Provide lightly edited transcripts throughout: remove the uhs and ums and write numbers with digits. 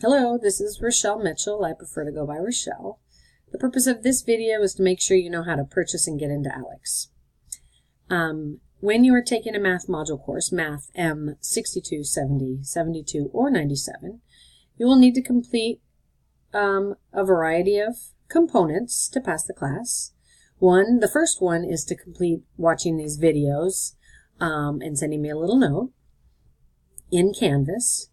Hello, this is Rochelle Mitchell. I prefer to go by Rochelle. The purpose of this video is to make sure you know how to purchase and get into Aleks. When you are taking a math module course, Math M 62, 70, 72, or 97, you will need to complete a variety of components to pass the class. The first one is to complete watching these videos and sending me a little note in Canvas.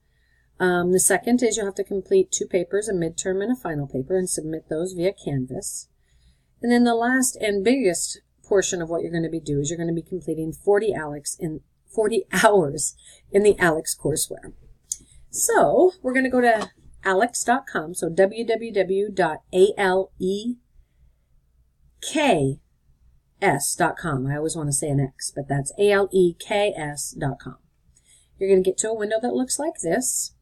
The second is you'll have to complete 2 papers, a midterm and a final paper, and submit those via Canvas. And then the last and biggest portion of what you're going to be doing is you're going to be completing 40 hours in the Aleks courseware. So we're going to go to aleks.com, so www.aleks.com. I always want to say an X, but that's aleks.com. You're going to get to a window that looks like this.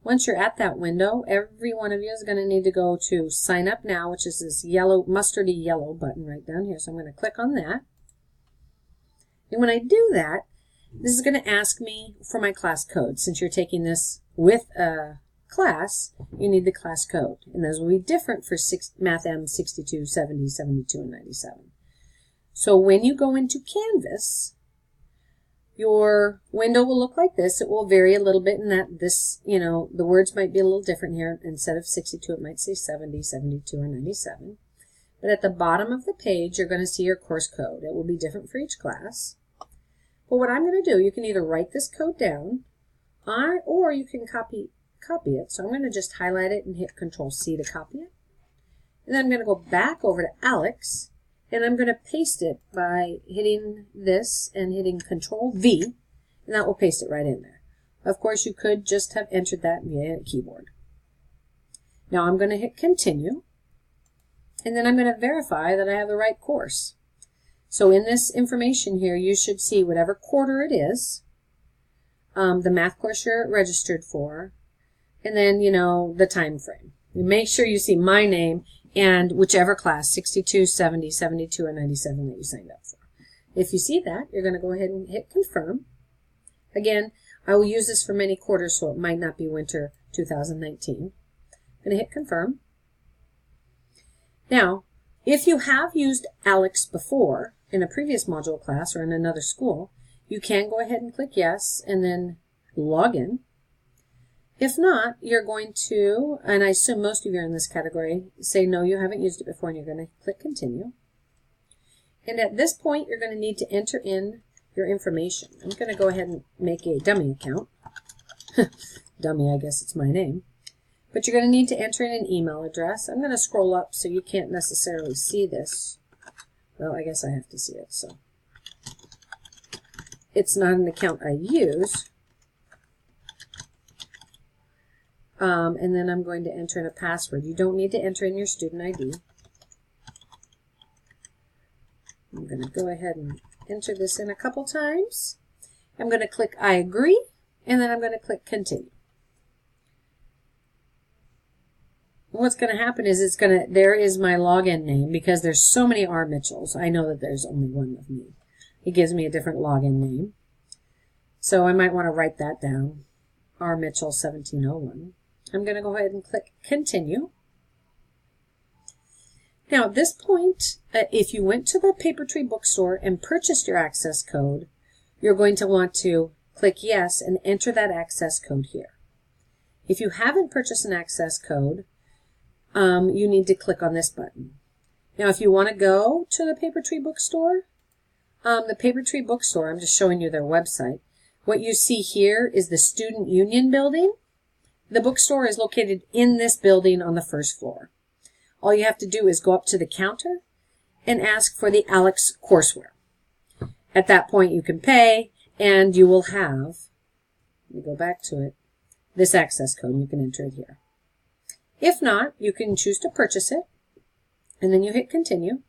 Once you're at that window, every one of you is going to need to go to Sign Up Now, which is this yellow, mustardy yellow button right down here. So I'm going to click on that. And when I do that, this is going to ask me for my class code. Since you're taking this with a class, you need the class code. And those will be different for Math M 62, 70, 72, and 97. So when you go into Canvas, your window will look like this. It will vary a little bit in that the words might be a little different here. Instead of 62, it might say 70, 72, or 97. But at the bottom of the page, you're going to see your course code. It will be different for each class. But what I'm going to do, you can either write this code down, or you can copy it. So I'm going to just highlight it and hit Control-C to copy it. And then I'm going to go back over to Aleks. And I'm going to paste it by hitting this and hitting Control-V, and that will paste it right in there. Of course, you could just have entered that via a keyboard. Now I'm going to hit Continue, and then I'm going to verify that I have the right course. So in this information here, you should see whatever quarter it is, the math course you're registered for, and then, the time frame. You make sure you see my name and whichever class, 62, 70, 72, or 97 that you signed up for. If you see that, you're going to go ahead and hit Confirm. Again, I will use this for many quarters, so it might not be winter 2019. I'm going to hit Confirm. Now, if you have used Aleks before in a previous module class or in another school, you can go ahead and click Yes and then log in. If not, you're going to, and I assume most of you are in this category, say no, you haven't used it before, and you're going to click Continue. And at this point, you're going to need to enter in your information. I'm going to go ahead and make a dummy account. Dummy, I guess it's my name. But you're going to need to enter in an email address. I'm going to scroll up so you can't necessarily see this. Well, I guess I have to see it, so. It's not an account I use. And then I'm going to enter in a password. You don't need to enter in your student ID. I'm going to go ahead and enter this in a couple times. I'm going to click I agree, and then I'm going to click Continue. What's going to happen is there is my login name, because there's so many R. Mitchells. I know that there's only one of me. It gives me a different login name. So I might want to write that down. R. Mitchell 1701. I'm going to go ahead and click Continue. Now at this point, if you went to the Papertree bookstore and purchased your access code, you're going to want to click Yes and enter that access code here. If you haven't purchased an access code, you need to click on this button. Now if you want to go to the Papertree bookstore, I'm just showing you their website. What you see here is the Student Union building. The bookstore is located in this building on the first floor. All you have to do is go up to the counter and ask for the Aleks courseware. At that point, you can pay, and you will have, let me go back to it, this access code. You can enter it here. If not, you can choose to purchase it, and then you hit Continue.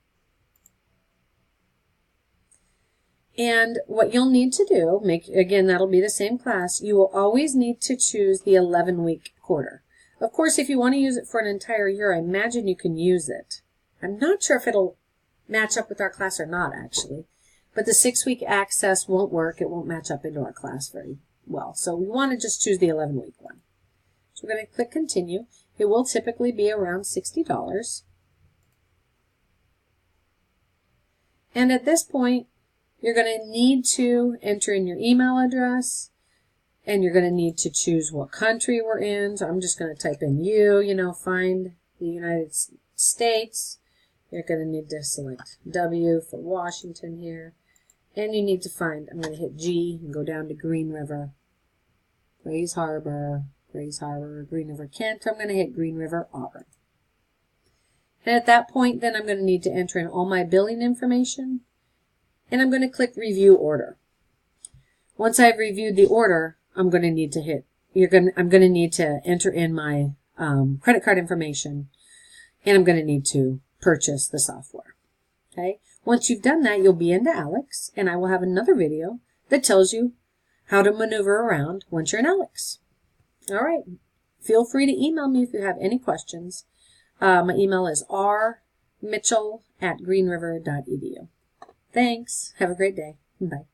And what you'll need to do, again, that'll be the same class, you will always need to choose the 11-week quarter. Of course, if you want to use it for an entire year, I imagine you can use it. I'm not sure if it'll match up with our class or not, actually. But the 6-week access won't work. It won't match up into our class very well. So we want to just choose the 11-week one. So we're going to click continue. It will typically be around $60. And at this point, you're going to need to enter in your email address, and you're going to need to choose what country we're in. So I'm just going to type in find the United States. You're going to need to select W for Washington here. And you need to find, I'm going to hit G and go down to Green River, Grays Harbor, Green River, Kent. I'm going to hit Green River, Auburn. And at that point, then I'm going to need to enter in all my billing information. And I'm going to click Review Order. Once I've reviewed the order, I'm going to need to I'm going to need to enter in my credit card information. And I'm going to need to purchase the software. Okay. Once you've done that, you'll be into Aleks, and I will have another video that tells you how to maneuver around once you're in Aleks. All right. Feel free to email me if you have any questions. My email is rmitchell@greenriver.edu. Thanks. Have a great day. Bye.